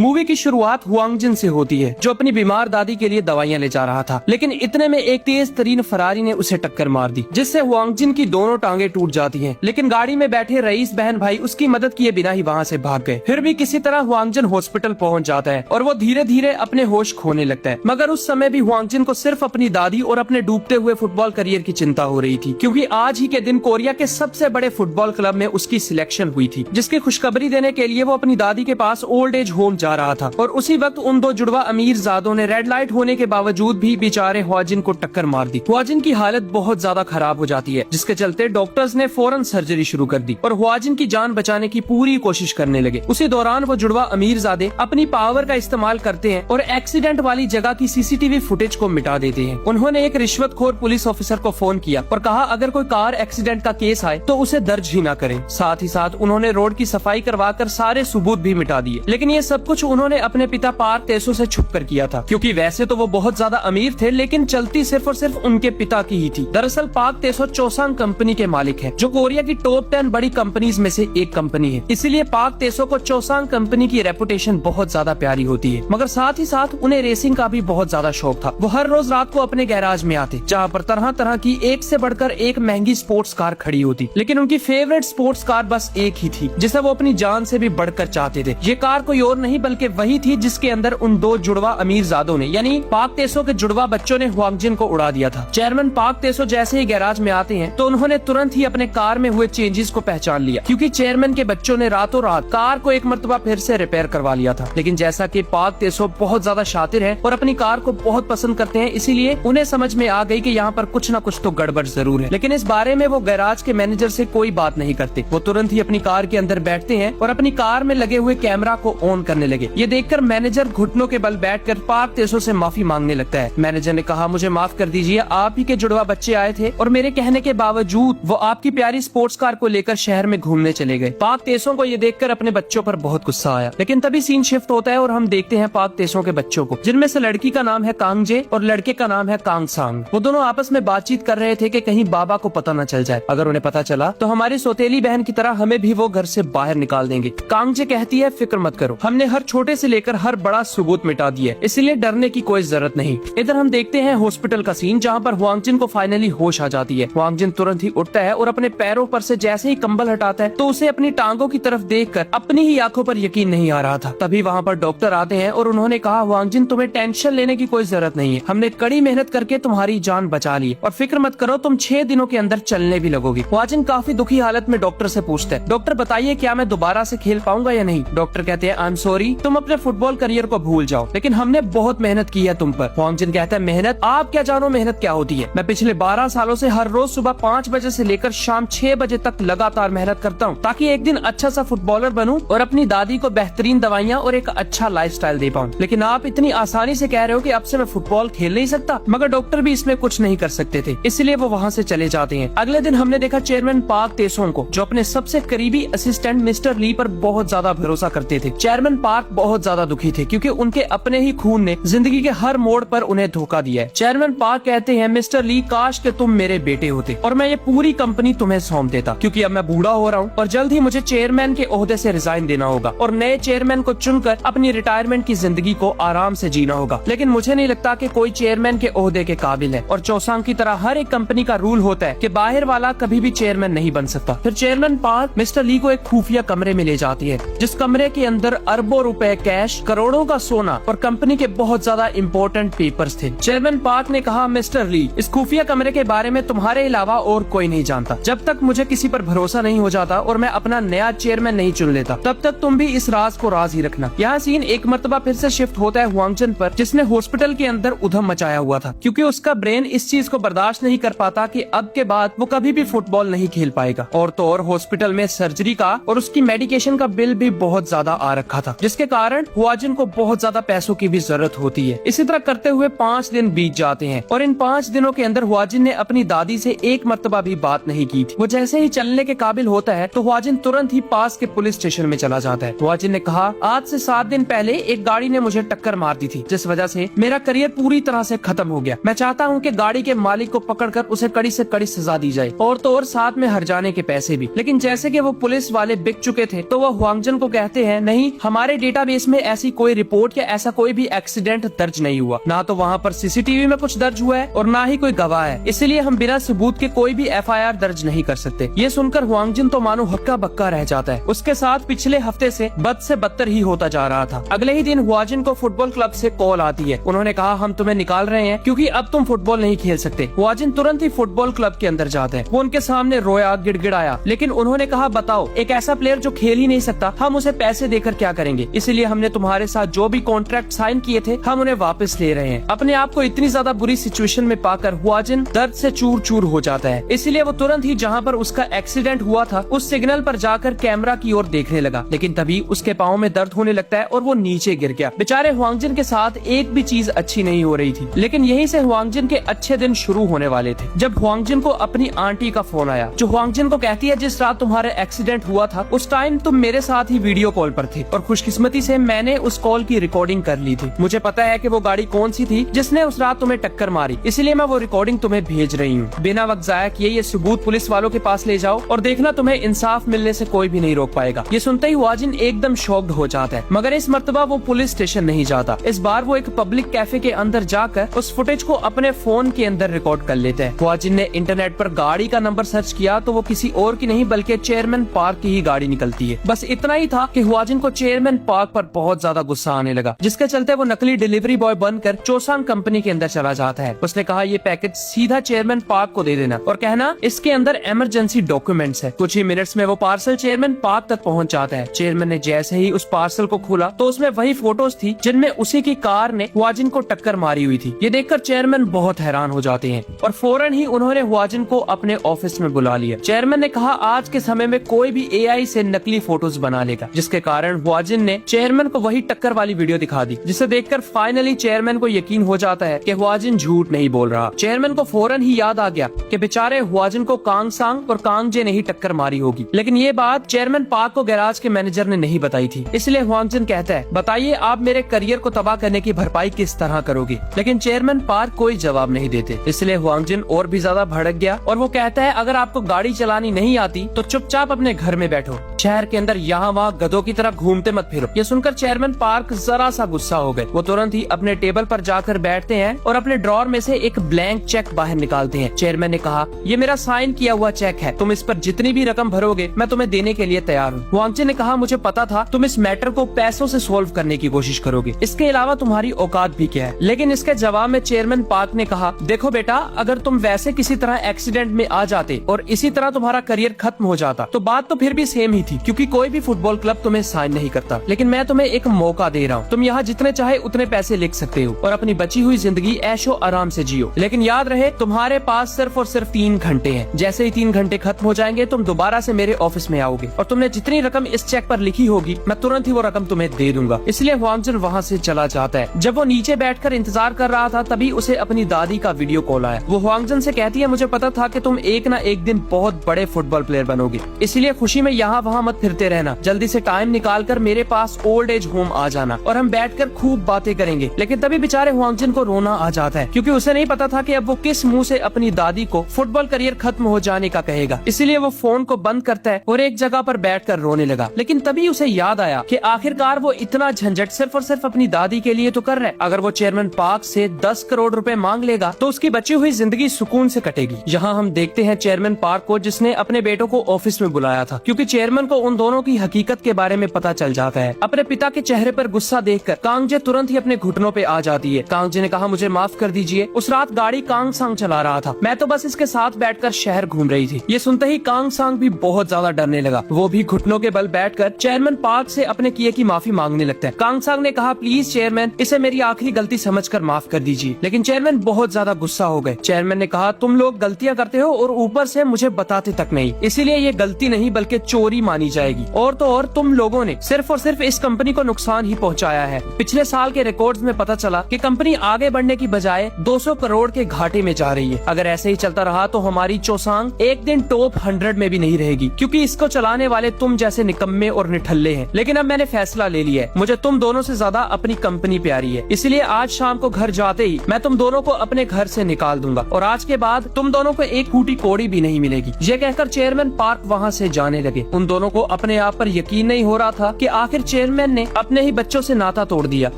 Movie की शुरुआत हुआंगजिन से होती है, जो अपनी बीमार दादी के लिए दवाइयाँ ले जा रहा था, लेकिन इतने में एक तेज तरीन फरारी ने उसे टक्कर मार दी, जिससे हुआंगजिन की दोनों टांगे टूट जाती हैं। लेकिन गाड़ी में बैठे रईस बहन भाई उसकी मदद किए बिना ही वहाँ से भाग गए। फिर भी किसी तरह हुआंगजिन हॉस्पिटल पहुँच जाता है और वो धीरे धीरे अपने होश खोने लगता है। मगर उस समय भी हुआंगजिन को सिर्फ अपनी दादी और अपने डूबते हुए फुटबॉल करियर की चिंता हो रही थी, क्योंकि आज ही के दिन कोरिया के सबसे बड़े फुटबॉल क्लब में उसकी सिलेक्शन हुई थी, जिसकी खुशखबरी देने के लिए वो अपनी दादी के पास ओल्ड एज होम जा रहा था। और उसी वक्त उन दो जुड़वा अमीर जादों ने रेड लाइट होने के बावजूद भी बेचारे हुआजिन को टक्कर मार दी। हुआजिन की हालत बहुत ज्यादा खराब हो जाती है, जिसके चलते डॉक्टर्स ने फौरन सर्जरी शुरू कर दी और हुआजिन की जान बचाने की पूरी कोशिश करने लगे। उसी दौरान वो जुड़वा अमीरजादे अपनी पावर का इस्तेमाल करते हैं और एक्सीडेंट वाली जगह की सीसीटीवी फुटेज को मिटा देते हैं। उन्होंने एक रिश्वतखोर पुलिस ऑफिसर को फोन किया और कहा अगर कोई कार एक्सीडेंट का केस आए तो उसे दर्ज ही न करें। साथ ही साथ उन्होंने रोड की सफाई करवाकर सारे सबूत भी मिटा दिए। लेकिन ये सब कुछ उन्होंने अपने पिता पार्क तेसो से छुप कर किया था, क्योंकि वैसे तो वो बहुत ज्यादा अमीर थे, लेकिन चलती सिर्फ और सिर्फ उनके पिता की ही थी। दरअसल पार्क तेसो चोसांग कंपनी के मालिक है, जो कोरिया की टॉप 10 बड़ी कंपनीज में से एक कंपनी है। इसीलिए पार्क तेसो को चोसांग कंपनी की रेपुटेशन बहुत ज्यादा प्यारी होती है। मगर साथ ही साथ उन्हें रेसिंग का भी बहुत ज्यादा शौक था। वो हर रोज रात को अपने गैराज में आते, जहाँ पर तरह तरह की एक से बढ़कर एक महंगी स्पोर्ट्स कार खड़ी होती, लेकिन उनकी फेवरेट स्पोर्ट्स कार बस एक ही थी, जिसे वो अपनी जान से भी बढ़कर चाहते थे। ये कार कोई और नहीं बल्कि वही थी जिसके अंदर उन दो जुड़वा अमीरजादों ने, यानी पार्क तेसो के जुड़वा बच्चों ने हुआंगजिन को उड़ा दिया था। चेयरमैन पार्क तेसो जैसे ही गैराज में आते हैं तो उन्होंने तुरंत ही अपने कार में हुए चेंजेस को पहचान लिया, क्योंकि चेयरमैन के बच्चों ने रातों रात कार को एक मरतबा फिर से रिपेयर करवा लिया था। लेकिन जैसा कि पार्क तेसो बहुत ज्यादा शातिर है और अपनी कार को बहुत पसंद करते हैं, इसीलिए उन्हें समझ में आ गई कि यहाँ पर कुछ न कुछ तो गड़बड़ जरूर है। लेकिन इस बारे में वो गैराज के मैनेजर से कोई बात नहीं करते। वो तुरंत ही अपनी कार के अंदर बैठते हैं और अपनी कार में लगे हुए कैमरा को ऑन करने लगे। ये देखकर मैनेजर घुटनों के बल बैठकर पार्क तेसो से माफी मांगने लगता है। मैनेजर ने कहा मुझे माफ कर दीजिए, आप ही के जुड़वा बच्चे आए थे और मेरे कहने के बावजूद वो आपकी प्यारी स्पोर्ट्स कार को लेकर शहर में घूमने चले गए। पार्क तेसो को ये देखकर अपने बच्चों पर बहुत गुस्सा आया। लेकिन तभी सीन शिफ्ट होता है और हम देखते हैं पार्क तेसो के बच्चों को, जिनमें से लड़की का नाम है कांगजे और लड़के का नाम है कांगसांग। वो दोनों आपस में बातचीत कर रहे थे कि कहीं बाबा को पता न चल जाए। अगर उन्हें पता चला तो हमारी सौतेली बहन की तरह हमें भी वो घर से बाहर निकाल देंगे। कांगजे कहती है फिक्र मत करो, हमने हर छोटे से लेकर हर बड़ा सबूत मिटा दिया, इसलिए डरने की कोई जरूरत नहीं। इधर हम देखते हैं हॉस्पिटल का सीन, जहाँ पर हुआंगजिन को फाइनली होश आ जाती है। हुआंगजिन तुरंत ही उठता है और अपने पैरों पर से जैसे ही कंबल हटाता है तो उसे अपनी टांगों की तरफ देखकर अपनी ही आंखों पर यकीन नहीं आ रहा था। तभी वहाँ पर डॉक्टर आते हैं और उन्होंने कहा हुआंगजिन तुम्हें टेंशन लेने की कोई जरूरत नहीं है, हमने कड़ी मेहनत करके तुम्हारी जान बचा ली और फिक्र मत करो, तुम 6 दिनों के अंदर चलने भी लगोगी। हुआंगजिन काफी दुखी हालत में डॉक्टर से पूछता है डॉक्टर बताइए क्या मैं दोबारा से खेल पाऊंगा या नहीं। डॉक्टर कहते हैं आई एम सॉरी, तुम अपने फुटबॉल करियर को भूल जाओ, लेकिन हमने बहुत मेहनत की है तुम पर। हुआंगजिन कहता है मेहनत, आप क्या जानो मेहनत क्या होती है। मैं पिछले 12 सालों से हर रोज सुबह 5 बजे से लेकर शाम 6 बजे तक लगातार मेहनत करता हूँ, ताकि एक दिन अच्छा सा फुटबॉलर बनूं और अपनी दादी को बेहतरीन दवाइयाँ और एक अच्छा लाइफस्टाइल दे पाऊँ। लेकिन आप इतनी आसानी से कह रहे हो कि अब से मैं फुटबॉल खेल नहीं सकता। मगर डॉक्टर भी इसमें कुछ नहीं कर सकते थे, इसलिए वो वहाँ से चले जाते हैं। अगले दिन हमने देखा चेयरमैन पार्क तेसो को, जो अपने सबसे करीबी असिस्टेंट मिस्टर ली पर बहुत ज्यादा भरोसा करते थे। चेयरमैन पार्क बहुत ज्यादा दुखी थे, क्योंकि उनके अपने ही खून ने जिंदगी के हर मोड़ पर उन्हें धोखा दिया है। चेयरमैन पार्क कहते हैं मिस्टर ली, काश के तुम मेरे बेटे होते और मैं ये पूरी कंपनी तुम्हें सौंप देता, क्योंकि अब मैं बूढ़ा हो रहा हूँ और जल्द ही मुझे चेयरमैन के ओहदे से रिजाइन देना होगा और नए चेयरमैन को चुनकर अपनी रिटायरमेंट की जिंदगी को आराम से जीना होगा। लेकिन मुझे नहीं लगता कि कोई चेयरमैन के ओहदे के काबिल है, और चौसांग की तरह हर एक कंपनी का रूल होता है कि बाहर वाला कभी भी चेयरमैन नहीं बन सकता। फिर चेयरमैन पार्क मिस्टर ली को एक खुफिया कमरे में ले जाती है, जिस कमरे के अंदर अरबों रुपए कैश, करोड़ों का सोना और कंपनी के बहुत ज्यादा इम्पोर्टेंट पेपर्स थे। चेयरमैन पार्क ने कहा मिस्टर ली, इस खुफिया कमरे के बारे में तुम्हारे अलावा और कोई नहीं जानता। जब तक मुझे किसी पर भरोसा नहीं हो जाता और मैं अपना नया चेयरमैन नहीं चुन लेता, तब तक तुम भी इस राज को राज ही रखना। यहाँ सीन एक मरतबा फिर से शिफ्ट होता है हुआंगजिन पर, जिसने हॉस्पिटल के अंदर उधम मचाया हुआ था, क्योंकि उसका ब्रेन इस चीज को बर्दाश्त नहीं कर पाता कि अब के बाद वो कभी भी फुटबॉल नहीं खेल पाएगा। और तो और हॉस्पिटल में सर्जरी का और उसकी मेडिकेशन का बिल भी बहुत ज्यादा आ रखा था, जिसके कारण हुआजिन को बहुत ज्यादा पैसों की भी जरूरत होती है। इसी तरह करते हुए 5 दिन बीत जाते हैं और इन 5 दिनों के अंदर हुआजिन ने अपनी दादी से एक मर्तबा भी बात नहीं की थी। वो जैसे ही चलने के काबिल होता है तो हुआजिन तुरंत ही पास के पुलिस स्टेशन में चला जाता है। हुआजिन ने कहा आज से 7 दिन पहले एक गाड़ी ने मुझे टक्कर मार दी थी, जिस वजह से मेरा करियर पूरी तरह से खत्म हो गया। मैं चाहता हूँ कि गाड़ी के मालिक को पकड़कर उसे कड़ी से कड़ी सजा दी जाए और तो और साथ में हर्जाने के पैसे भी। लेकिन जैसे कि वो पुलिस वाले बिक चुके थे तो वो हुआंगजिन को कहते हैं नहीं, हमारे डेटाबेस में ऐसी कोई रिपोर्ट या ऐसा कोई भी एक्सीडेंट दर्ज नहीं हुआ, ना तो वहाँ पर सीसीटीवी में कुछ दर्ज हुआ है और ना ही कोई गवाह है, इसलिए हम बिना सबूत के कोई भी एफआईआर दर्ज नहीं कर सकते। ये सुनकर हुआंगजिन तो मानो हक्का बक्का रह जाता है। उसके साथ पिछले हफ्ते से बद से बदतर ही होता जा रहा था। अगले ही दिन हुआंगजिन को फुटबॉल क्लब से कॉल आती है। उन्होंने कहा हम तुम्हें निकाल रहे हैं क्योंकि अब तुम फुटबॉल नहीं खेल सकते। हुआंगजिन तुरंत ही फुटबॉल क्लब के अंदर जाते हैं। वो उनके सामने रोया, गिड़गिड़ाया, लेकिन उन्होंने कहा बताओ, एक ऐसा प्लेयर जो खेल ही नहीं सकता, हम उसे पैसे देकर क्या करेंगे? इसलिए हमने तुम्हारे साथ जो भी कॉन्ट्रैक्ट साइन किए थे हम उन्हें वापस ले रहे हैं। अपने आप को इतनी ज्यादा बुरी सिचुएशन में पाकर हुआंगजिन दर्द से चूर चूर हो जाता है। इसलिए वो तुरंत ही जहाँ पर उसका एक्सीडेंट हुआ था उस सिग्नल पर जाकर कैमरा की ओर देखने लगा, लेकिन तभी उसके पाँव में दर्द होने लगता है और वो नीचे गिर गया। बेचारे हुआंगजिन के साथ एक भी चीज अच्छी नहीं हो रही थी, लेकिन यहीं से हुआंगजिन के अच्छे दिन शुरू होने वाले थे। जब हुआंगजिन को अपनी आंटी का फोन आया, जो हुआंगजिन को कहती है जिस रात तुम्हारा एक्सीडेंट हुआ था उस टाइम तुम मेरे साथ ही वीडियो कॉल पर थे और खुशकिस्मती से मैंने उस कॉल की रिकॉर्डिंग कर ली थी। मुझे पता है कि वो गाड़ी कौन सी थी जिसने उस रात तुम्हें टक्कर मारी, इसलिए मैं वो रिकॉर्डिंग तुम्हें भेज रही हूँ। बिना वक्त जाया किए ये सबूत पुलिस वालों के पास ले जाओ और देखना तुम्हें इंसाफ मिलने से कोई भी नहीं रोक पाएगा। ये सुनते ही हुआंगजिन एकदम शॉक्ड हो जाता है, मगर इस मर्तबा वो पुलिस स्टेशन नहीं जाता। इस बार वो एक पब्लिक कैफे के अंदर जाकर उस फुटेज को अपने फोन के अंदर रिकॉर्ड कर लेते हैं। हुआंगजिन ने इंटरनेट पर गाड़ी का नंबर सर्च किया तो वो किसी और की नहीं बल्कि चेयरमैन पार्क की ही गाड़ी निकलती है। बस इतना ही था कि हुआंगजिन को चेयरमैन पार्क पर बहुत ज्यादा गुस्सा आने लगा, जिसके चलते वो नकली डिलीवरी बॉय बनकर चोसांग कंपनी के अंदर चला जाता है। उसने कहा ये पैकेज सीधा चेयरमैन पार्क को दे देना और कहना इसके अंदर इमरजेंसी डॉक्यूमेंट्स है। कुछ ही मिनट्स में वो पार्सल चेयरमैन पार्क तक पहुंच जाता है। चेयरमैन ने जैसे ही उस पार्सल को खोला तो उसमें वही फोटोज थी जिनमें उसी की कार ने हुआंगजिन को टक्कर मारी हुई थी। ये देखकर चेयरमैन बहुत हैरान हो जाते हैं और फौरन ही उन्होंने हुआंगजिन को अपने ऑफिस में बुला लिया। चेयरमैन ने कहा आज के समय में कोई भी एआई से नकली फोटोज बना लेगा, जिसके कारण हुआंगजिन ने चेयरमैन को वही टक्कर वाली वीडियो दिखा दी, जिसे देखकर फाइनली चेयरमैन को यकीन हो जाता है कि हुआंगजिन झूठ नहीं बोल रहा। चेयरमैन को फौरन ही याद आ गया कि बेचारे हुआंगजिन को कांगसांग और कांगजे ने ही टक्कर मारी होगी, लेकिन ये बात चेयरमैन पार्क को गैराज के मैनेजर ने नहीं बताई थी। इसलिए हुआंगजिन कहता है बताइए आप मेरे करियर को तबाह करने की भरपाई किस तरह करोगे, लेकिन चेयरमैन पार्क कोई जवाब नहीं देते। इसलिए हुआंगजिन और भी ज्यादा भड़क गया और वो कहता है अगर आपको गाड़ी चलानी नहीं आती तो चुपचाप अपने घर में बैठो, शहर के अंदर यहाँ वहाँ गधों की तरह घूमते मत फिरो। ये सुनकर चेयरमैन पार्क जरा सा गुस्सा हो गए। वो तुरंत ही अपने टेबल पर जाकर बैठते हैं और अपने ड्रॉर में से एक ब्लैंक चेक बाहर निकालते हैं। चेयरमैन ने कहा ये मेरा साइन किया हुआ चेक है, तुम इस पर जितनी भी रकम भरोगे मैं तुम्हें देने के लिए तैयार हूँ। हुआंगजिन ने कहा मुझे पता था तुम इस मैटर को पैसों से सोल्व करने की कोशिश करोगे, इसके अलावा तुम्हारी औकात भी क्या है। लेकिन इसके जवाब में चेयरमैन पार्क ने कहा देखो बेटा, अगर तुम वैसे किसी तरह एक्सीडेंट में आ जाते और इसी तरह तुम्हारा करियर खत्म हो जाता तो बात तो फिर भी सेम ही थी, क्योंकि कोई भी फुटबॉल क्लब तुम्हें साइन नहीं करता। लेकिन मैं तुम्हें एक मौका दे रहा हूँ, तुम यहाँ जितने चाहे उतने पैसे लिख सकते हो और अपनी बची हुई जिंदगी ऐशो आराम से जियो। लेकिन याद रहे तुम्हारे पास सिर्फ और सिर्फ 3 घंटे हैं। जैसे ही 3 घंटे खत्म हो जाएंगे तुम दोबारा से मेरे ऑफिस में आओगे और तुमने जितनी रकम इस चेक पर लिखी होगी मैं तुरंत ही वो रकम तुम्हें दे दूंगा। इसलिए हुआंगजिन वहाँ से चला जाता है। जब वो नीचे बैठकर इंतजार कर रहा था तभी उसे अपनी दादी का वीडियो कॉल आया। वो हुआंगजिन से कहती है मुझे पता था कि तुम एक ना एक दिन बहुत बड़े फुटबॉल प्लेयर बनोगे, इसलिए खुशी में यहाँ वहाँ मत फिरते रहना, जल्दी से टाइम निकाल कर मेरे पास ओल्ड एज होम आ जाना और हम बैठकर खूब बातें करेंगे। लेकिन तभी बेचारे हुआंगजिन को रोना आ जाता है, क्योंकि उसे नहीं पता था कि अब वो किस मुंह से अपनी दादी को फुटबॉल करियर खत्म हो जाने का कहेगा। इसीलिए वो फोन को बंद करता है और एक जगह पर बैठकर रोने लगा। लेकिन तभी उसे याद आया कि आखिरकार वो इतना झंझट सिर्फ और सिर्फ अपनी दादी के लिए तो कर रहा है। अगर वो चेयरमैन पार्क से 10 करोड़ रुपए मांग लेगा तो उसकी बची हुई जिंदगी सुकून से कटेगी। यहाँ हम देखते हैं चेयरमैन पार्क को, जिसने अपने बेटों को ऑफिस में बुलाया था, क्योंकि चेयरमैन को उन दोनों की हकीकत के बारे में पता चल जाता है। अपने पिता के चेहरे पर गुस्सा देखकर कांगजे तुरंत ही अपने घुटनों पे आ जाती है। कांगजे ने कहा मुझे माफ कर दीजिए, उस रात गाड़ी कांगसांग चला रहा था, मैं तो बस इसके साथ बैठकर शहर घूम रही थी। ये सुनते ही कांगसांग भी बहुत ज्यादा डरने लगा। वो भी घुटनों के बल बैठकर चेयरमैन पार्क से अपने किए की माफी मांगने लगता है। कांगसांग ने कहा प्लीज चेयरमैन, इसे मेरी आखिरी गलती समझकर माफ कर दीजिए। लेकिन चेयरमैन बहुत ज्यादा गुस्सा हो गए। चेयरमैन ने कहा तुम लोग गलतियां करते हो और ऊपर से मुझे बताते तक नहीं, इसीलिए ये गलती नहीं बल्कि चोरी मानी जाएगी। और तो और तुम लोगों ने सिर्फ और सिर्फ इस कंपनी को नुकसान ही पहुंचाया है। पिछले साल के रिकॉर्ड्स में पता चला कि कंपनी आगे बढ़ने की बजाय 200 करोड़ के घाटे में जा रही है। अगर ऐसे ही चलता रहा तो हमारी चोसांग एक दिन टॉप 100 में भी नहीं रहेगी, क्योंकि इसको चलाने वाले तुम जैसे निकम्मे और निठल्ले हैं। लेकिन अब मैंने फैसला ले लिया है, मुझे तुम दोनों से ज्यादा अपनी कंपनी प्यारी है, इसलिए आज शाम को घर जाते ही मैं तुम दोनों को अपने घर से निकाल दूंगा और आज के बाद तुम दोनों को एक फूटी कौड़ी भी नहीं मिलेगी। ये कहकर चेयरमैन पार्क वहाँ से जाने लगे। उन दोनों को अपने आप पर यकीन नहीं हो रहा था कि आखिर चेयरमैन ने अपने ही बच्चों से नाता तोड़ दिया,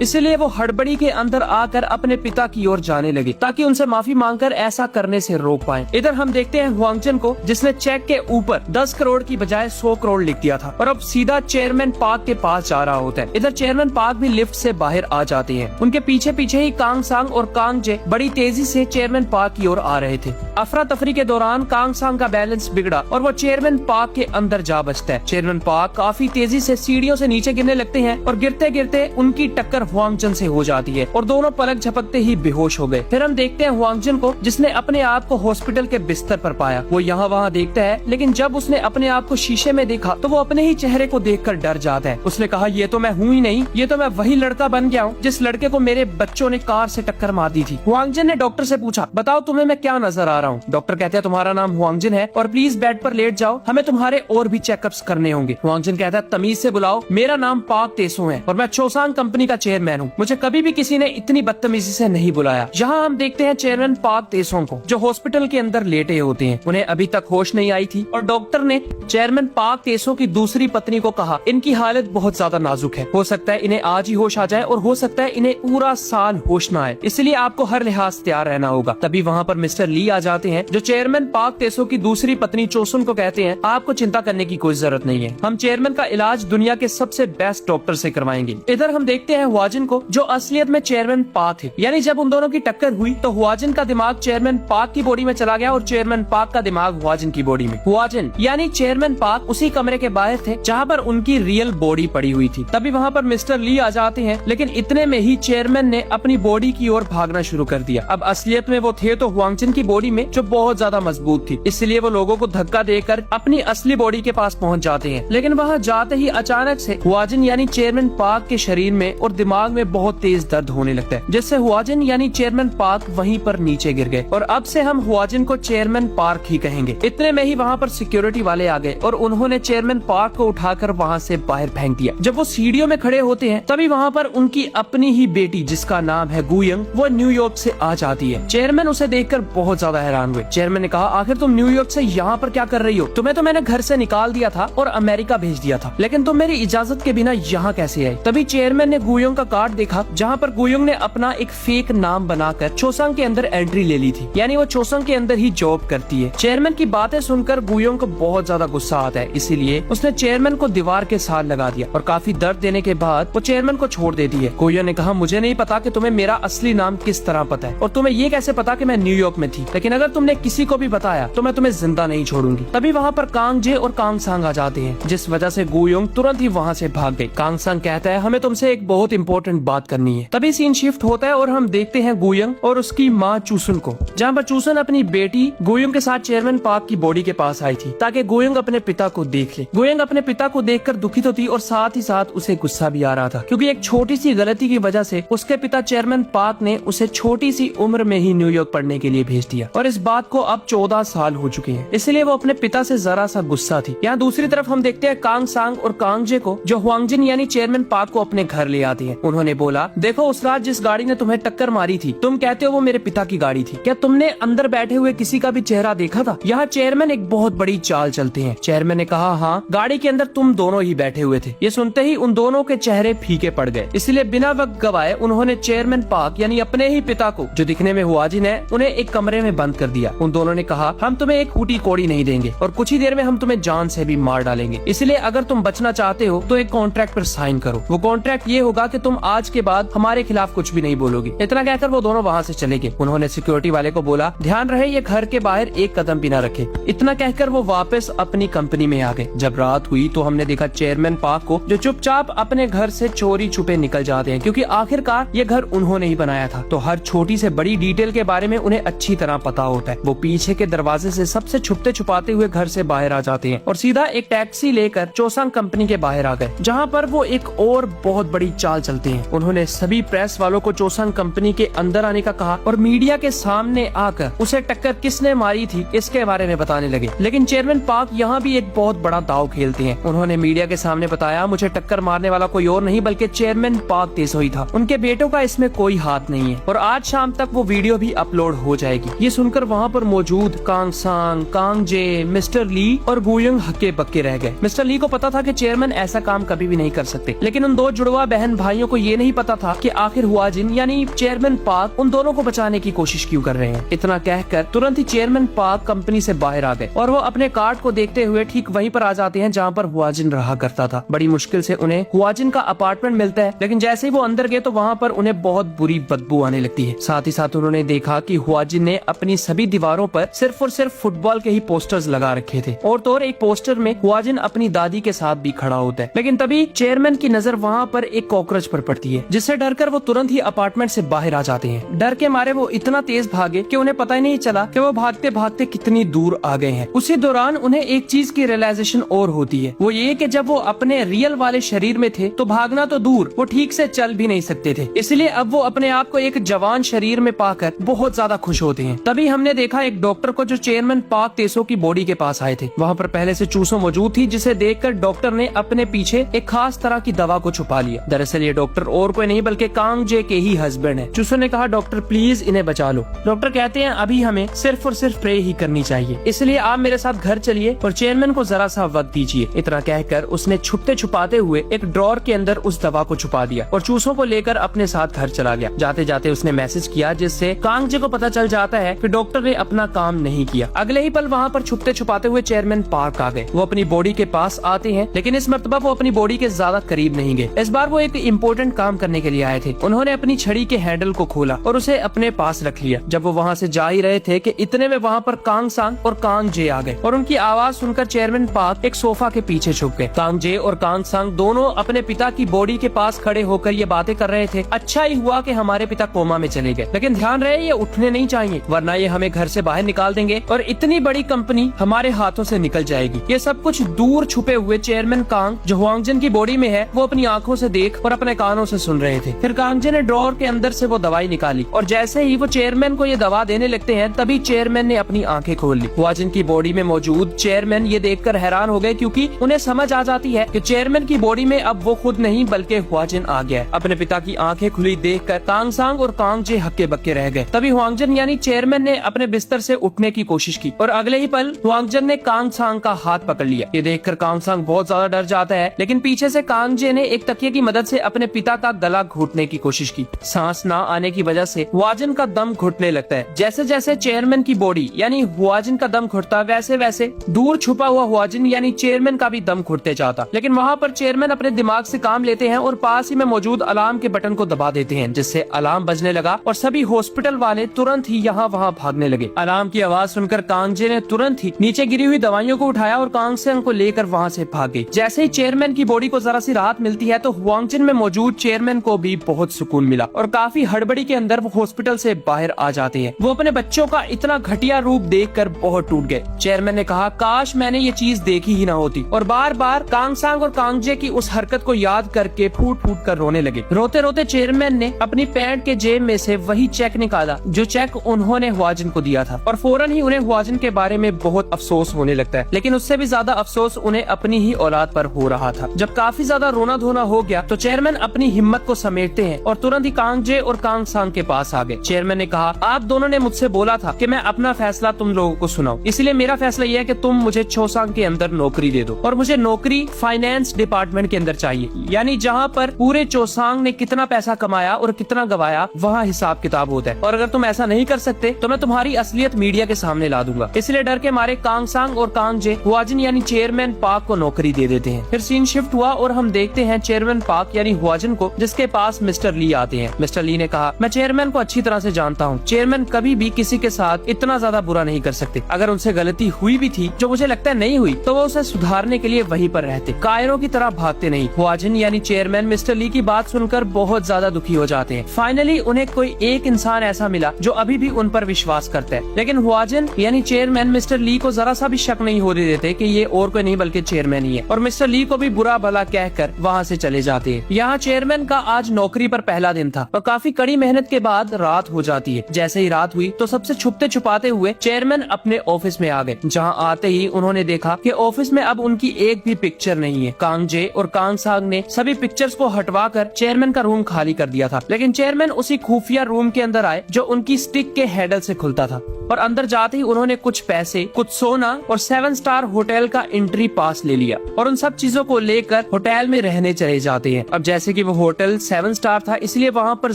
इसलिए वो हड़बड़ी के अंदर आकर अपने पिता की ओर जाने लगे ताकि उनसे माफी मांगकर ऐसा करने से रोक पाए। इधर हम देखते हैं हुआंगजन को, जिसने चेक के ऊपर 10 करोड़ की बजाय 100 करोड़ लिख दिया था और अब सीधा चेयरमैन पार्क के पास जा रहा होता है। इधर चेयरमैन पार्क भी लिफ्ट से बाहर आ जाते हैं। उनके पीछे पीछे ही कांग सांग और कांग जे बड़ी तेजी से चेयरमैन पार्क की ओर आ रहे थे। अफरा तफरी के दौरान कांग सांग का बैलेंस बिगड़ा और वो चेयरमैन पार्क के अंदर जा बचता है। चेयरमैन पार्क काफी तेजी से सीढ़ियों से नीचे गिरने लगते हैं और गिरते गिरते उनकी टक्कर हुआंगजन से हो जाती है और दोनों पलक झपकते ही बेहोश हो गए। फिर हम देखते हैं हुआंगजन को, जिसने अपने आप को हॉस्पिटल के बिस्तर पर पाया। वो यहाँ वहाँ देखता है, लेकिन जब उसने अपने आप को शीशे में देखा तो वो अपने ही चेहरे को देखकर डर जाता है। उसने कहा, ये तो मैं हूँ ही नहीं, ये तो मैं वही लड़का बन गया हूँ जिस लड़के को मेरे बच्चों ने कार से टक्कर मार दी थी। हुआंगजन ने डॉक्टर से पूछा, बताओ तुम्हें मैं क्या नजर आ रहा हूँ? डॉक्टर कहते हैं, तुम्हारा नाम हुआंगजन है और प्लीज बेड पर लेट जाओ, हमें तुम्हारे और भी चेकअप्स करने होंगे। हुआंगजन कहता है, तमीज से बुलाओ, मेरा नाम पार्क तेसो है और मैं चोसांग कंपनी का चेयरमैन हूँ। मुझे कभी भी किसी ने इतनी बदतमीजी से नहीं बुलाया। यहाँ हम देखते हैं चेयरमैन पार्क तेसो को, जो हॉस्पिटल के अंदर लेटे होते हैं। उन्हें अभी तक होश नहीं आई थी और डॉक्टर ने चेयरमैन पार्क तेसो की दूसरी पत्नी को कहा, इनकी हालत बहुत ज्यादा नाजुक है, हो सकता है इन्हें आज ही होश आ जाए और हो सकता है इन्हें पूरा साल होश न आए, इसलिए आपको हर लिहाज से तैयार रहना होगा। तभी वहाँ पर मिस्टर ली आ जाते हैं, जो चेयरमैन पार्क तेसो की दूसरी पत्नी चोसुन को कहते हैं, आपको चिंता करने की कोई जरूरत नहीं है, हम चेयरमैन का इलाज दुनिया के सबसे बेस्ट डॉक्टर से करवाएंगे। इधर हम देखते हैं हुआजिन को, जो असलियत में चेयरमैन पार्क थे। यानी जब उन दोनों की टक्कर हुई तो हुआजिन का दिमाग चेयरमैन पार्क की बॉडी में चला गया और चेयरमैन पार्क का दिमाग हुआजिन की बॉडी में। हुआजिन यानी चेयरमैन पार्क उसी कमरे के बाहर थे जहाँ पर उनकी रियल बॉडी पड़ी हुई थी। तभी वहाँ पर मिस्टर ली आ जाते हैं, लेकिन इतने में ही चेयरमैन ने अपनी बॉडी की ओर भागना शुरू कर दिया। अब असलियत में वो थे तो हुआंगजन की बॉडी में, जो बहुत ज्यादा मजबूत थी, इसलिए वो लोगों को धक्का देकर अपनी असली बॉडी के पास पहुँच जाते हैं। लेकिन वहाँ जाते ही अचानक से हुआजिन यानी चेयरमैन पार्क के शरीर में और दिमाग में बहुत तेज दर्द होने लगता है, जिससे हुआजिन यानी चेयरमैन पार्क वहीं पर नीचे गिर गए और अब से हम हुआजिन को चेयरमैन पार्क ही कहेंगे। इतने में ही वहाँ पर सिक्योरिटी वाले आ गए और उन्होंने चेयरमैन पार्क को उठाकर वहाँ से बाहर फेंक दिया। जब वो सीढ़ियों में खड़े होते हैं तभी वहाँ पर उनकी अपनी ही बेटी, जिसका नाम है गुयंग, वो न्यूयॉर्क से आ जाती है। चेयरमैन उसे देखकर बहुत ज्यादा हैरान हुए। चेयरमैन ने कहा, आखिर तुम न्यूयॉर्क से यहाँ पर क्या कर रही हो? तुम्हें तो मैंने घर से निकाल दिया था और अमेरिका भेज दिया था, लेकिन तुम मेरी इजाजत के बिना यहाँ कैसे आई? तभी चेयरमैन ने गुयंग का कार्ड देखा, जहाँ पर गुयंग ने अपना एक फेक नाम बनाकर चोसंग के अंदर एंट्री ले ली थी, यानी वो चोसंग के अंदर ही जॉब करती है। चेयरमैन की बातें सुनकर गुयंग को बहुत ज्यादा गुस्सा आता है, इसीलिए उसने चेयरमैन को दीवार के साथ लगा दिया और काफी दर्द देने के बाद वो चेयरमैन को छोड़ देती है। गुयंग ने कहा, मुझे नहीं पता कि तुम्हें मेरा असली नाम किस तरह पता है और तुम्हें ये कैसे पता कि मैं न्यूयॉर्क में थी, लेकिन अगर तुमने किसी को भी बताया तो मैं तुम्हें जिंदा नहीं छोड़ूंगी। तभी वहाँ पर कांग जे और कांग सांग आ जाते हैं, जिस वजह से गुयंग तुरंत ही वहाँ से भाग गई। कांग सांग कहता है, हमें तुमसे एक बहुत इंपॉर्टेंट बात करनी है। तभी सीन शिफ्ट होता है और हम देखते हैं गुयंग और उसकी माँ चूसुन को, जहाँ पर चूसुन अपनी बेटी गुयंग के साथ चेयरमैन पार्क की बॉडी के पास आई थी ताकि गुयंग अपने पिता को देख ले। गुयंग अपने पिता को देखकर दुखी तो थी और साथ ही साथ उसे गुस्सा भी आ रहा था, क्योंकि एक छोटी सी गलती की वजह से उसके पिता चेयरमैन पार्क ने उसे छोटी सी उम्र में ही न्यूयॉर्क पढ़ने के लिए भेज दिया और इस बात को अब 14 साल हो चुके हैं, इसलिए वो अपने पिता से जरा सा गुस्सा थी। यहाँ दूसरी तरफ हम देखते हैं कांग सांग और कांग जे को, जो हुआंगजिन यानी चेयरमैन पार्क को अपने घर ले आती है। उन्होंने बोला, देखो उस रात जिस गाड़ी ने तुम्हें टक्कर मारी थी, तुम कहते हो वो मेरे पिता की गाड़ी थी, क्या तुमने अंदर बैठे हुए किसी का भी चेहरा देखा था? यहाँ चेयरमैन एक बहुत बड़ी चाल चलते हैं। चेयरमैन ने कहा, हाँ, गाड़ी के अंदर तुम दोनों ही बैठे हुए थे। ये सुनते ही उन दोनों के चेहरे फीके पड़ गए, इसलिए बिना वक्त गवाए उन्होंने चेयरमैन पार्क यानी अपने ही पिता को, जो दिखने में हुआजिन है, उन्हें एक कमरे में बंद कर दिया। उन दोनों ने कहा, हम तुम्हें एक फूटी कोड़ी नहीं देंगे और कुछ ही देर में हम तुम्हें जान से भी मार डालेंगे, इसलिए अगर तुम बचना चाहते हो तो एक कॉन्ट्रैक्ट पर साइन करो। वो कॉन्ट्रैक्ट ये होगा कि तुम आज के बाद हमारे खिलाफ कुछ भी नहीं बोलोगे। इतना कहकर वो दोनों वहाँ से चले गए। उन्होंने सिक्योरिटी वाले को बोला, ध्यान रहे ये घर के बाहर एक कदम भी न रखे। इतना कहकर वो वापस अपनी कंपनी में आ गए। जब रात हुई तो हमने देखा चेयरमैन पार्क को, जो चुपचाप अपने घर से चोरी छुपे निकल जाते हैं, क्योंकि आखिरकार ये घर उन्होंने ही बनाया था, तो हर छोटी से बड़ी डिटेल के बारे में उन्हें अच्छी तरह पता होता है। वो पीछे के दरवाजे से सबसे छुपते छुपाते हुए घर से बाहर आ जाते हैं और सीधा एक टैक्सी लेकर चोसंग कंपनी के बाहर आ गए, जहाँ पर वो एक और बहुत बड़ी चाल चलते हैं। उन्होंने सभी प्रेस वालों को चोसंग कंपनी के अंदर आने का कहा और मीडिया के सामने आकर उसे टक्कर किसने मारी थी इसके बारे में बताने लगे। लेकिन चेयरमैन पार्क यहाँ भी एक बहुत बड़ा दाव खेलते हैं। उन्होंने मीडिया के सामने बताया, मुझे टक्कर मारने वाला कोई और नहीं बल्कि चेयरमैन पार्क तेसो ही था, उनके बेटों का इसमें कोई हाथ नहीं है और आज शाम तक वो वीडियो भी अपलोड हो जाएगी। ये सुनकर वहाँ पर मौजूद कांग सांग, कांग जे, मिस्टर ली और गुयंग हक्के बक्के रह गए। मिस्टर ली को पता था कि चेयरमैन ऐसा काम कभी कभी भी नहीं कर सकते। लेकिन उन दो जुड़वा बहन भाइयों को ये नहीं पता था कि आखिर हुआजिन यानी चेयरमैन पार्क उन दोनों को बचाने की कोशिश क्यों कर रहे हैं। इतना कहकर तुरंत ही चेयरमैन पार्क कंपनी से बाहर आ गए और वो अपने कार्ड को देखते हुए ठीक वहीं पर आ जाते हैं जहाँ पर हुआजिन रहा करता था। बड़ी मुश्किल से उन्हें हुआजिन का अपार्टमेंट मिलता है, लेकिन जैसे ही वो अंदर गए तो वहाँ पर उन्हें बहुत बुरी बदबू आने लगती है। साथ ही साथ उन्होंने देखा कि हुआजिन ने अपनी सभी दीवारों पर सिर्फ और सिर्फ फुटबॉल के ही पोस्टर्स लगा रखे थे और तो और एक पोस्टर में हुआजिन अपनी दादी के साथ भी खड़ा होता है। लेकिन तभी चेयरमैन की नजर वहाँ पर एक कॉकरोच पर पड़ती है, जिससे डरकर वो तुरंत ही अपार्टमेंट से बाहर आ जाते हैं। डर के मारे वो इतना तेज भागे कि उन्हें पता ही नहीं चला कि वो भागते भागते कितनी दूर आ गए हैं। उसी दौरान उन्हें एक चीज की रियलाइजेशन और होती है, वो ये कि जब वो अपने रियल वाले शरीर में थे तो भागना तो दूर, वो ठीक से चल भी नहीं सकते थे। इसलिए अब वो अपने आप को एक जवान शरीर में पाकर बहुत ज्यादा खुश होते हैं। तभी हमने देखा एक डॉक्टर को जो चेयरमैन पार्क तेसो की बॉडी के पास आए थे। वहाँ पर पहले से चूसो मौजूद थी, जिसे देखकर डॉक्टर ने अपने पीछे एक खास तरह की दवा को छुपा लिया। दरअसल ये डॉक्टर और कोई नहीं बल्कि कांग जे के ही हस्बैंड है। चूसो ने कहा, डॉक्टर प्लीज इन्हें बचा लो। डॉक्टर कहते हैं अभी हमें सिर्फ और सिर्फ प्रे ही करनी चाहिए, इसलिए आप मेरे साथ घर चलिए और चेयरमैन को जरा सा वक्त दीजिए। इतना कहकर उसने छुपते छुपाते हुए एक ड्रॉर के अंदर उस दवा को छुपा दिया और चूसों को लेकर अपने साथ घर चला गया। जाते जाते उसने मैसेज किया, जिससे कांग जे को पता चल जाता है कि डॉक्टर ने अपना काम नहीं किया। अगले ही पल वहाँ पर छुपते छुपाते हुए चेयरमैन पार्क आ गए। वो अपनी बॉडी के पास आते हैं, लेकिन इस मर्तबा वो अपनी बॉडी के ज्यादा करीब नहीं गए। इस बार वो एक इम्पोर्टेंट काम करने के लिए आए थे। उन्होंने अपनी छड़ी के हैंडल को खोला और उसे अपने पास रख लिया। जब वो वहाँ से जा ही रहे थे कि इतने में वहाँ पर कांग सांग और कांग जे आ गए और उनकी आवाज सुनकर चेयरमैन पार्क एक सोफा के पीछे छुप गए। कांग जे और कांग सांग दोनों अपने पिता की बॉडी के पास खड़े होकर ये बातें कर रहे थे। अच्छा ही हुआ कि हमारे पिता कोमा में चले गए, लेकिन ध्यान रहे ये उठने नहीं चाहिए, वरना ये हमें घर से बाहर निकाल देंगे और इतनी बड़ी कंपनी हमारे हाथों से निकल जाएगी। ये सब कुछ दूर छुपे हुए चेयरमैन कांग जो हुआंगजिन की बॉडी में है वो अपनी आंखों से देख और अपने कानों से सुन रहे थे। फिर कांग जे ने ड्रॉर के अंदर से वो दवाई निकाली और जैसे ही वो चेयरमैन को ये दवा देने लगते हैं तभी चेयरमैन ने अपनी आंखें खोल ली। हुआंगजिन की बॉडी में मौजूद चेयरमैन ये देखकर हैरान हो गए, क्योंकि उन्हें समझ आ जाती है कि चेयरमैन की बॉडी में अब वो खुद नहीं बल्कि हुआंगजिन आ गया है। अपने पिता की आंखें खुली देखकर कांग सांग और कांग जे हक्के बक्के रह गए। तभी हुआंगजिन यानी चेयरमैन ने अपने बिस्तर से उठने की कोशिश की और अगले ही पल हुआंगजिन ने कांग सांग का हाथ पकड़ लिया। ये देखकर कांग सांग बहुत ज्यादा डर जाता है, लेकिन पीछे से कांग जे ने एक तकिए की मदद से अपने पिता का गला घोटने की कोशिश की। सांस ना आने की वजह से हुआंगजिन का दम घुटने लगता है। जैसे जैसे चेयरमैन की बॉडी यानी हुआंगजिन का दम घुटता, वैसे वैसे दूर छुपा हुआ हुआंगजिन यानी चेयरमैन का भी दम घुटते जाता। लेकिन वहाँ पर चेयरमैन अपने दिमाग से काम लेते हैं और पास ही में मौजूद अलार्म के बटन को दबा देते हैं, जिससे अलार्म बजने लगा और सभी हॉस्पिटल वाले तुरंत ही यहाँ वहाँ भागने लगे। अलार्म की आवाज सुनकर कांग जे ने तुरंत ही नीचे गिरी हुई दवाइयों को उठाया और कांग सांग को लेकर वहाँ से भाग गई। जैसे ही चेयरमैन की बॉडी को जरा सी राहत मिलती है तो हुआंगजिन में मौजूद चेयरमैन को भी बहुत सुकून मिला और काफी हड़बड़ी के अंदर वो हॉस्पिटल से बाहर आ जाते हैं। वो अपने बच्चों का इतना घटिया रूप देखकर बहुत टूट गए। चेयरमैन ने कहा, काश मैंने ये चीज देखी ही ना होती, और बार बार कांग सांग और कांग जे की उस हरकत को याद करके फूट फूट कर रोने लगे। रोते रोते चेयरमैन ने अपनी पैंट के जेब में से वही चेक निकाला जो चेक उन्होंने हुआंगजिन को दिया था और फौरन ही उन्हें हुआंगजिन के बारे में बहुत अफसोस होने लगता है। लेकिन उससे भी ज्यादा अफसोस उन्हें अपनी ही औलाद पर हो रहा था। जब काफी ज्यादा रोना धोना हो गया तो चेयरमैन अपनी हिम्मत को समेटते हैं और तुरंत ही कांग जे और कांग सांग के पास आ गए। चेयरमैन ने कहा, आप दोनों ने मुझसे बोला था कि मैं अपना फैसला तुम लोगों को सुनाऊं, इसलिए मेरा फैसला यह है कि तुम मुझे चोसांग के अंदर नौकरी दे दो और मुझे नौकरी फाइनेंस डिपार्टमेंट के अंदर चाहिए, यानी जहाँ पर पूरे चोसांग ने कितना पैसा कमाया और कितना गवाया वहाँ हिसाब किताब होता है। और अगर तुम ऐसा नहीं कर सकते तो मैं तुम्हारी असलियत मीडिया के सामने ला दूंगा। इसलिए डर के मारे कांग सांग और कांग जे हुआंगजिन यानी चेयरमैन पार्क को नौकरी दे देते हैं। फिर सीन शिफ्ट हुआ और हम देखते हैं चेयरमैन पार्क यानी हुआंगजिन को, जिसके पास मिस्टर ली आते हैं। मिस्टर ली ने कहा, मैं चेयरमैन को अच्छी तरह से जानता हूँ, चेयरमैन कभी भी किसी के साथ इतना ज्यादा बुरा नहीं कर सकते। अगर उनसे गलती हुई भी थी, जो मुझे लगता है नहीं हुई, तो वो उसे सुधारने के लिए वहीं पर रहते, कायरों की तरह भागते नहीं। हुआंगजिन यानी चेयरमैन मिस्टर ली की बात सुनकर बहुत ज्यादा दुखी हो जाते हैं। फाइनली उन्हें कोई एक इंसान ऐसा मिला जो अभी भी उन पर विश्वास करता है। लेकिन हुआंगजिन यानी चेयरमैन मिस्टर ली को जरा सा भी शक नहीं होने देते कि ये और कोई नहीं बल्कि चेयरमैन ही है, और मिस्टर ली को भी बुरा भला कहकर वहाँ से चले जाते हैं। यहाँ चेयरमैन का आज नौकरी पर पहला दिन था और काफी कड़ी मेहनत के बाद रात हो जाती है। जैसे ही रात हुई तो सबसे छुपते छुपाते हुए चेयरमैन अपने ऑफिस में आ गए। जहाँ आते ही उन्होंने देखा कि ऑफिस में अब उनकी एक भी पिक्चर नहीं है। कांग जे और कांग सांग ने सभी पिक्चर्स को हटवाकर चेयरमैन का रूम खाली कर दिया था, लेकिन चेयरमैन उसी खुफिया रूम के अंदर आए जो उनकी स्टिक के हैंडल से खुलता था, और अंदर जाते ही उन्होंने कुछ पैसे, कुछ सोना और 7 स्टार होटल का एंट्री पास ले लिया और उन सब चीजों को लेकर लेकर होटल में रहने चले जाते हैं। अब जैसे कि वो होटल 7 स्टार था, इसलिए वहाँ पर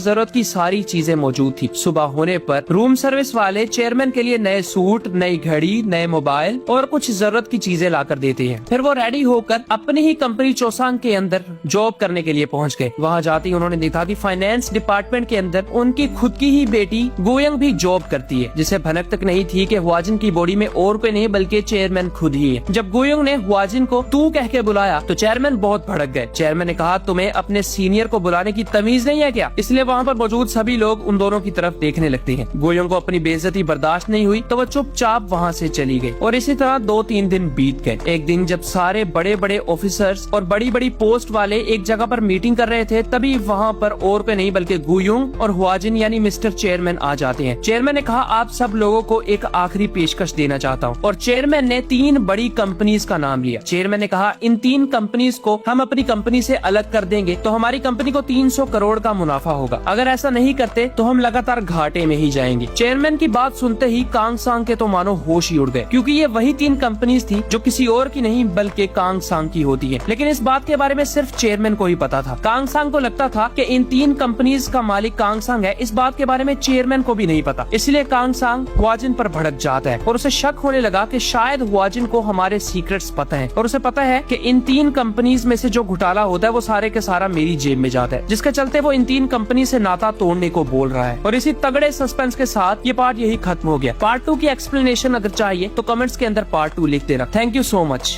जरूरत की सारी चीजें मौजूद थी। सुबह होने पर रूम सर्विस वाले चेयरमैन के लिए नए सूट, नई घड़ी, नए मोबाइल और कुछ जरूरत की चीजें लाकर देते हैं। फिर वो रेडी होकर अपनी ही कंपनी चोसांग के अंदर जॉब करने के लिए पहुंच गए। वहाँ जाते ही उन्होंने देखा कि फाइनेंस डिपार्टमेंट के अंदर उनकी खुद की ही बेटी गोयंग भी जॉब करती है, जिसे भनक तक नहीं थी कि हुआजिन की बॉडी में और कोई नहीं बल्कि चेयरमैन खुद ही है। जब गोयंग ने हुआजिन को तू कह के बुलाया तो चेयरमैन बहुत भड़क गए। चेयरमैन ने कहा, तुम्हें अपने सीनियर को बुलाने की तमीज नहीं है क्या? इसलिए वहाँ पर मौजूद सभी लोग उन दोनों की तरफ देखने लगते हैं। गोयंग को अपनी बेइज्जती बर्दाश्त नहीं हुई तो वो चुपचाप वहाँ से चली गई और इसी तरह 2-3 दिन बीत गए। एक दिन जब सारे बड़े बड़े ऑफिसर्स और बड़ी बड़ी पोस्ट वाले एक जगह पर मीटिंग कर रहे थे, तभी वहाँ पर और कोई नहीं बल्कि गोयंग और हुआजिन यानी मिस्टर चेयरमैन आ जाते हैं। चेयरमैन ने कहा, आप सब लोगों को एक आखिरी पेशकश देना चाहता हूँ। और चेयरमैन ने 3 बड़ी कंपनीज का नाम लिया। चेयरमैन ने कहा, इन 3 कंपनीज को हम अपनी कंपनी से अलग कर देंगे तो हमारी कंपनी को 300 करोड़ का मुनाफा होगा। अगर ऐसा नहीं करते तो हम लगातार घाटे में ही जाएंगे। चेयरमैन की बात सुनते ही कांग सांग के तो मानो होश ही उड़ गए, क्योंकि ये वही 3 कंपनीज थी जो किसी और की नहीं बल्कि कांग सांग की होती है। लेकिन इस बात के बारे में सिर्फ चेयरमैन को ही पता था। कांग सांग को लगता था कि इन 3 कंपनीज का मालिक कांग सांग है। इस बात के बारे में चेयरमैन को भी नहीं पता। इसलिए कांग सांग हुआजिन पर भड़क जाता है और उसे शक होने लगा कि शायद हुआजिन को हमारे सीक्रेट्स पता है और उसे पता है कि इन 3 कंपनीज में से जो घोटाला होता है वो सारे के सारा मेरी जेब में जाता है, जिसके चलते वो इन 3 कंपनी से नाता तोड़ने को बोल रहा है। और इसी तगड़े सस्पेंस के साथ ये पार्ट यही खत्म हो गया। पार्ट 2 की एक्सप्लेनेशन अगर चाहिए तो कमेंट्स के अंदर पार्ट 2 लिख देना। Thank you so much.